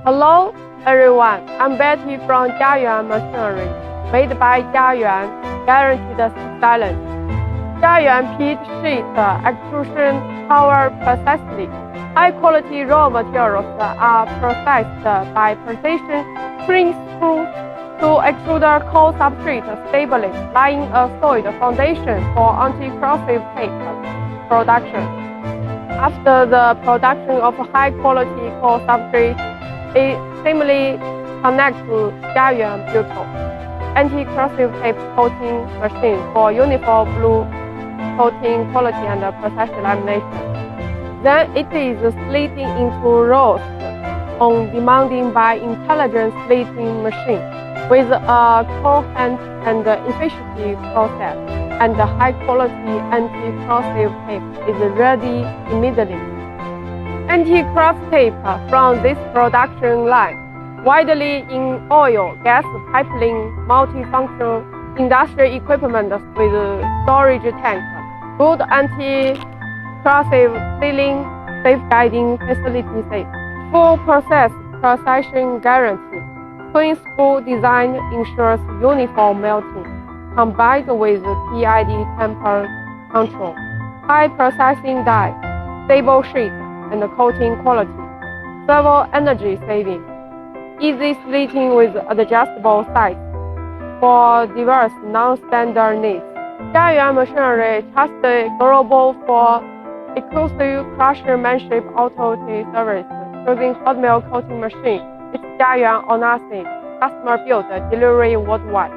Hello everyone, I'm Betty from Jiayuan Machinery, made by Jiayuan, guaranteed silence. Jiayuan peat sheet extrusion power precisely. High-quality raw materials are processed by precision spring screws to extruder core substrate stably, laying a solid foundation for anti-corrosive tape production. After the production of high-quality core substrate, it simply connects to Jiayuan Butyl anti-corrosive tape coating machine for uniform blue coating quality and precise lamination. Then it is slitting into rolls on demanding by intelligent slitting machine with a coherent and efficient process, and the high-quality anti-corrosive tape is ready immediately. Anti-corrosive tape from this production line, widely in oil, gas pipeline, multifunction industrial equipment with storage tank, good anti-corrosive sealing, safeguarding facility, full process precision guarantee. Twin spool design ensures uniform melting, combined with PID temper control, high processing die, stable sheet, and coating quality, servo energy saving, easy slitting with adjustable size for diverse non-standard needs. Jiayuan Machinery trusted global for exclusive craftsmanship auto service, choosing hot mill coating machine. It's Jiayuan or nothing. Customer built, delivery worldwide.